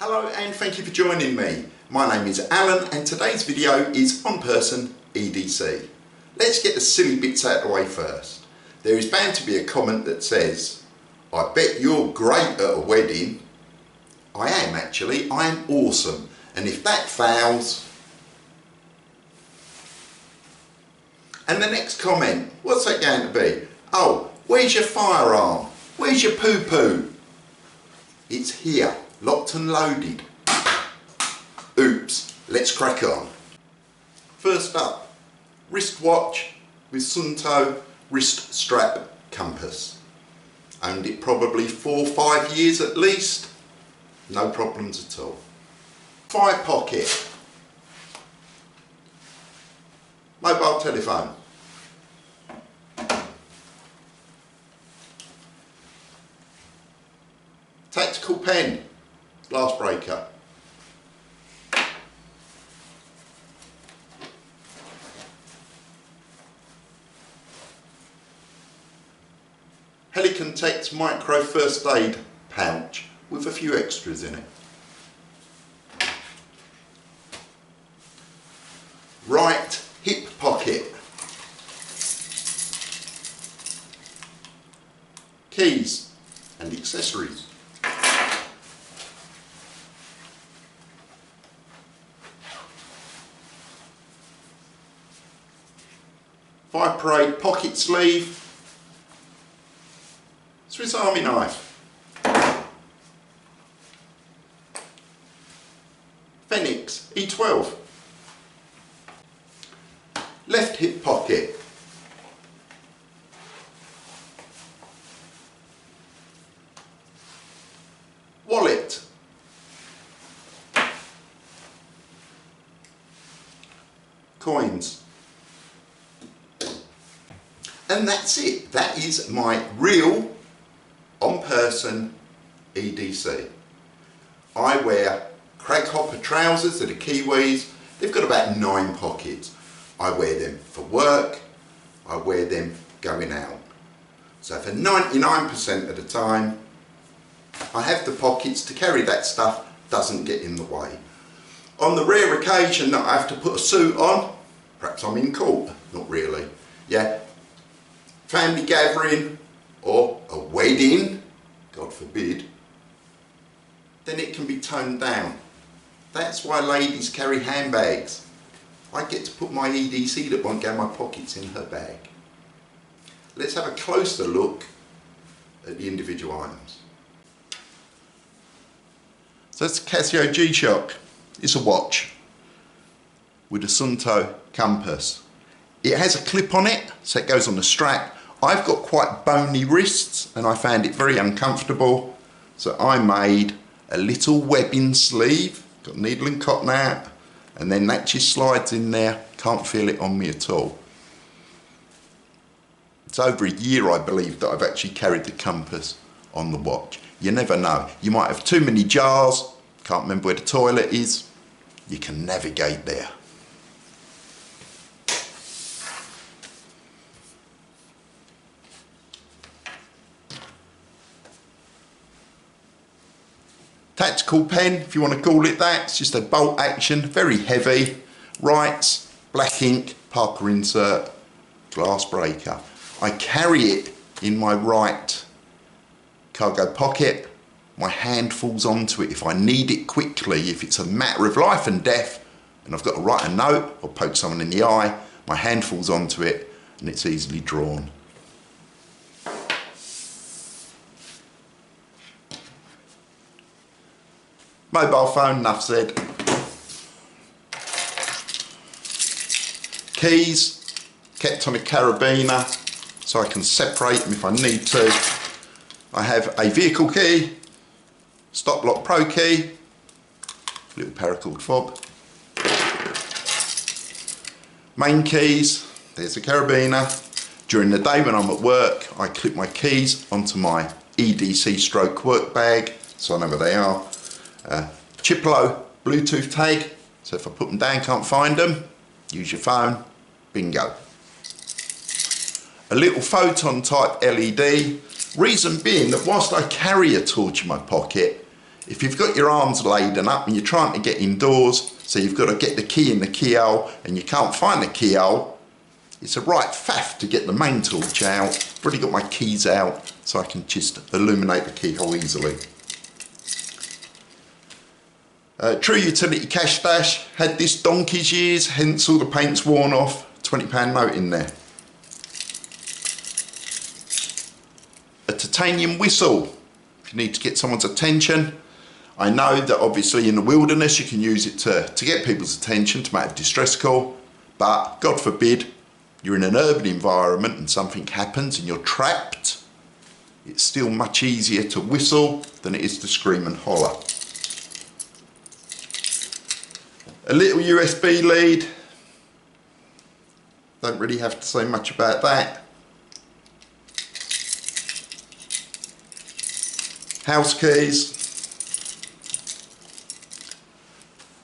Hello and thank you for joining me. My name is Alan and today's video is on person EDC. Let's get the silly bits out of the way first. There is bound to be a comment that says, "I bet you're great at a wedding." I am actually, I am awesome. And if that fails... And the next comment, what's that going to be? "Oh, where's your firearm? Where's your poo-poo?" It's here, locked and loaded. Oops, let's crack on. First up, wristwatch with Sunto wrist strap compass. Owned it probably 4 or 5 years at least. No problems at all. 5 pocket. Mobile telephone. Tactical pen, glass breaker. Helicontect micro first aid pouch with a few extras in it. Right hip pocket. Keys and accessories. Viperate pocket sleeve. Swiss Army knife. Phoenix E12. Left hip pocket. Wallet. Coins. And that's it. That is my real on-person EDC. I wear crag hopper trousers that are Kiwis. They've got about 9 pockets. I wear them for work. I wear them going out. So for 99% of the time, I have the pockets to carry that stuff, doesn't get in the way. On the rare occasion that I have to put a suit on, perhaps I'm in court, not really. Yeah. Family gathering or a wedding, God forbid, then it can be toned down. That's why ladies carry handbags. I get to put my EDC that won't go in my pockets in her bag. Let's have a closer look at the individual items. So that's the Casio G-Shock. It's a watch with a Sunto compass. It has a clip on it, so it goes on the strap. I've got quite bony wrists and I found it very uncomfortable, so I made a little webbing sleeve, got needle and cotton out, and then that just slides in there, can't feel it on me at all. It's over a year, I believe, that I've actually carried the compass on the watch. You never know, you might have too many jars, can't remember where the toilet is, you can navigate there. Tactical pen, if you want to call it that. It's just a bolt action, very heavy. Writes, black ink, Parker insert, glass breaker. I carry it in my right cargo pocket. My hand falls onto it if I need it quickly. If it's a matter of life and death and I've got to write a note or poke someone in the eye, my hand falls onto it and it's easily drawn. Mobile phone, enough said. Keys, kept on a carabiner so I can separate them if I need to. I have a vehicle key, stop lock pro key, little paracord fob. Main keys, there's a carabiner. During the day when I'm at work, I clip my keys onto my EDC stroke work bag so I know where they are. Chiplo Bluetooth tag, so if I put them down, can't find them, use your phone, bingo. A little photon type LED, reason being that whilst I carry a torch in my pocket, if you've got your arms laden up and you're trying to get indoors, so you've got to get the key in the keyhole and you can't find the keyhole, it's a right faff to get the main torch out. I've already got my keys out so I can just illuminate the keyhole easily. True Utility Cash Stash had this donkey's years, hence all the paint's worn off. £20 note in there. A titanium whistle, if you need to get someone's attention. I know that obviously in the wilderness you can use it to get people's attention, to make a distress call, but God forbid you're in an urban environment and something happens and you're trapped, it's still much easier to whistle than it is to scream and holler. A little USB lead, don't really have to say much about that. House keys,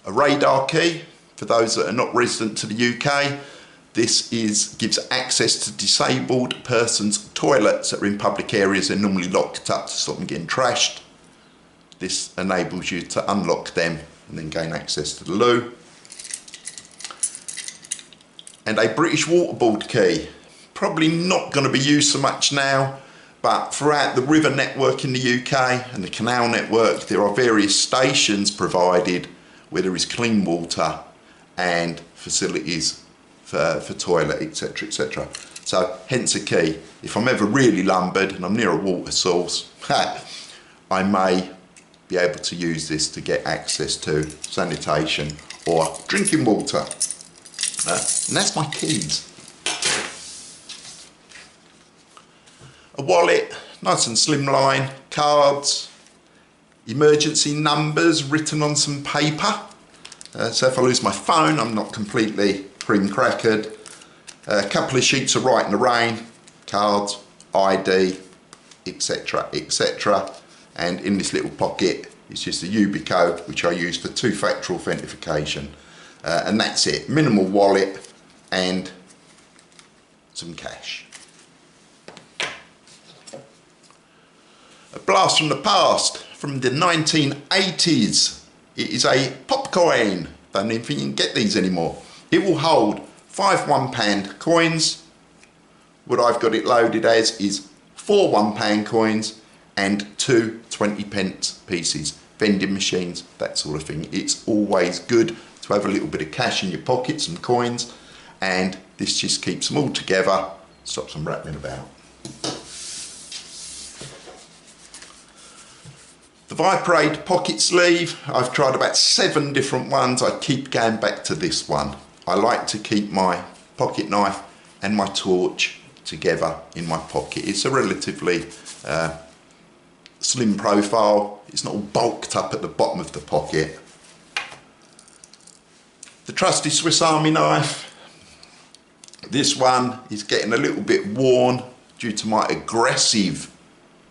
a radar key for those that are not resident to the UK. This gives access to disabled persons' toilets that are in public areas. They're normally locked up to stop them getting trashed. This enables you to unlock them and then gain access to the loo. And a British waterboard key, probably not going to be used so much now, but throughout the river network in the UK and the canal network, there are various stations provided where there is clean water and facilities for toilet, etc, etc. So hence a key. If I'm ever really lumbered and I'm near a water source, I may be able to use this to get access to sanitation or drinking water. And that's my keys. A wallet, nice and slimline, cards, emergency numbers written on some paper. So if I lose my phone, I'm not completely cream crackered. A couple of sheets of Write in the Rain, cards, ID, etc, etc. And in this little pocket, it's just a UB code, which I use for two-factor authentication. And that's it, minimal wallet and some cash. A blast from the past, from the 1980s. It is a popcoin. Don't even think you can get these anymore. It will hold 5 £1 coins. What I've got it loaded as is 4 £1 coins and 2 20p pieces. Vending machines, that sort of thing. It's always good to have a little bit of cash in your pocket, some coins, and this just keeps them all together, stops them rattling about. The Viparade pocket sleeve, I've tried about 7 different ones. I keep going back to this one. I like to keep my pocket knife and my torch together in my pocket. It's a relatively slim profile. It's not all bulked up at the bottom of the pocket. The trusty Swiss Army knife. This one is getting a little bit worn due to my aggressive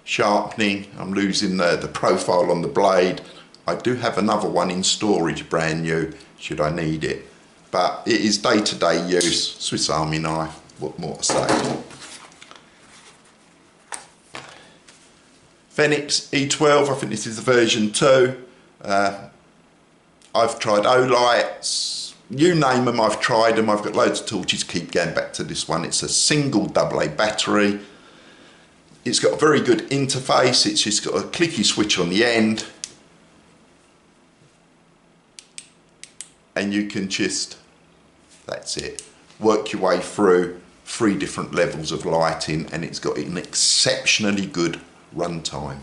sharpening. I'm losing the profile on the blade. I do have another one in storage, brand new, should I need it. But it is day-to-day use, Swiss Army knife, what more to say. Phoenix E12, I think this is the version 2. I've tried Olights, you name them, I've tried them. I've got loads of torches, keep going back to this one. It's a single AA battery. It's got a very good interface. It's just got a clicky switch on the end. And you can just, that's it, work your way through 3 different levels of lighting, and it's got an exceptionally good run time.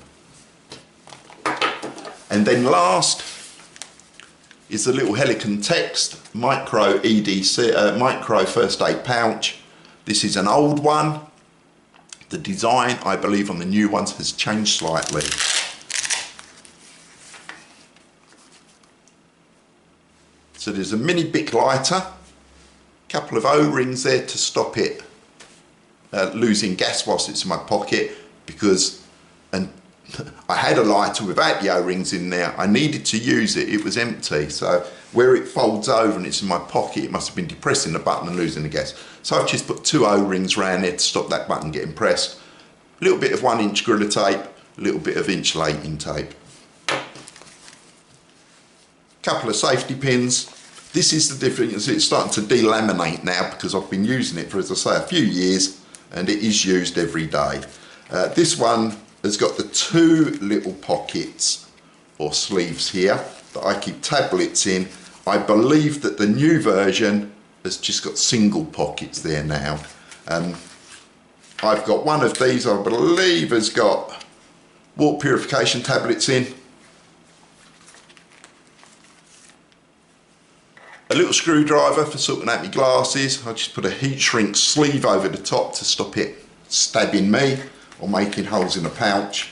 And then last is the little Helicon Text micro EDC, micro first aid pouch. This is an old one. The design, I believe, on the new ones has changed slightly. So there's a mini Bic lighter, couple of O-rings there to stop it losing gas whilst it's in my pocket, because I had a lighter without the O-rings in there. I needed to use it, it was empty, so where it folds over and it's in my pocket, it must have been depressing the button and losing the gas. So I've just put 2 O-rings around there to stop that button getting pressed. A little bit of 1-inch Gorilla tape, a little bit of insulating tape. couple of safety pins. This is the difference. It's starting to delaminate now because I've been using it for, as I say, a few years, and it is used every day. This one has got the two little pockets or sleeves here that I keep tablets in. I believe that the new version has just got single pockets there now. I've got one of these, I believe, has got water purification tablets in. A little screwdriver for sorting out my glasses. I just put a heat shrink sleeve over the top to stop it stabbing me or making holes in the pouch.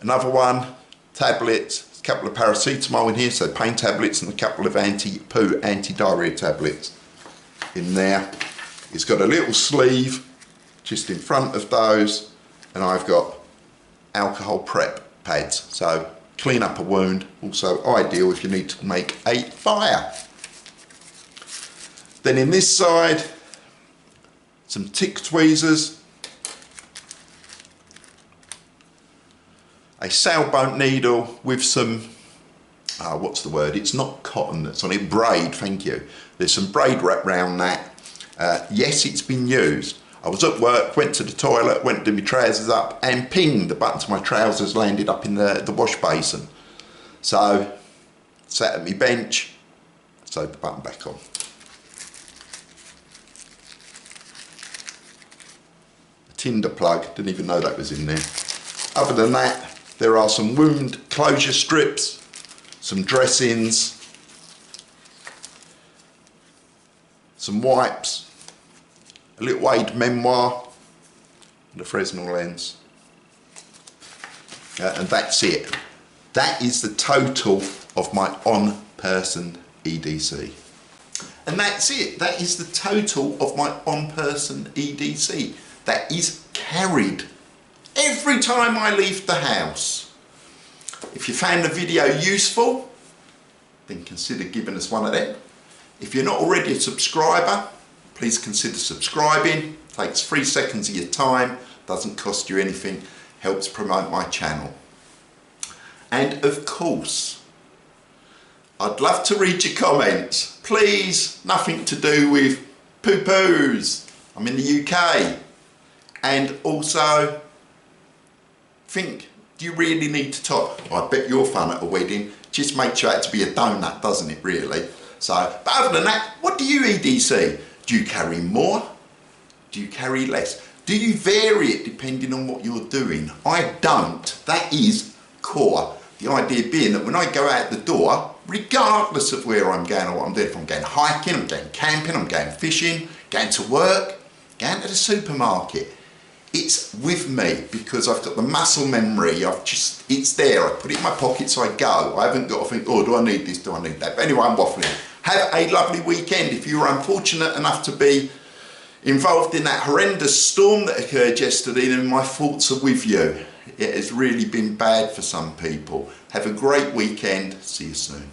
Another one, tablets, a couple of paracetamol in here, so pain tablets, and a couple of anti-poo, anti-diarrhea tablets in there. It's got a little sleeve just in front of those, and I've got alcohol prep pads, so clean up a wound, also ideal if you need to make a fire. Then in this side, some tick tweezers, a sailboat needle with some, what's the word, it's not cotton that's on it, braid, thank you. There's some braid wrapped around that. Yes, it's been used. I was at work, went to the toilet, went to my trousers up, and ping, the buttons of my trousers landed up in the wash basin. So, sat at my bench, sewed the button back on. A tinder plug, didn't even know that was in there. Other than that, there are some wound closure strips, some dressings, some wipes, a little Wade memoir, and a Fresnel lens. And that's it. That is the total of my on-person EDC. And that's it. That is the total of my on-person EDC. That is carried every time I leave the house. If you found the video useful, then consider giving us one of them. If you're not already a subscriber, please consider subscribing. Takes 3 seconds of your time, doesn't cost you anything, helps promote my channel. And of course, I'd love to read your comments. Please, nothing to do with poo-poos. I'm in the UK. And also, think, do you really need to talk? I bet you're fun at a wedding. Just make sure it to be a donut, doesn't it, really? So, but other than that, what do you EDC? Do you carry more? Do you carry less? Do you vary it depending on what you're doing? I don't. That is core. The idea being that when I go out the door, regardless of where I'm going or what I'm doing, if I'm going hiking, I'm going camping, I'm going fishing, going to work, going to the supermarket, it's with me because I've got the muscle memory. It's there. I put it in my pocket so I go. I haven't got to think, oh, do I need this, do I need that? But anyway, I'm waffling. Have a lovely weekend. If you were unfortunate enough to be involved in that horrendous storm that occurred yesterday, then my thoughts are with you. It has really been bad for some people. Have a great weekend. See you soon.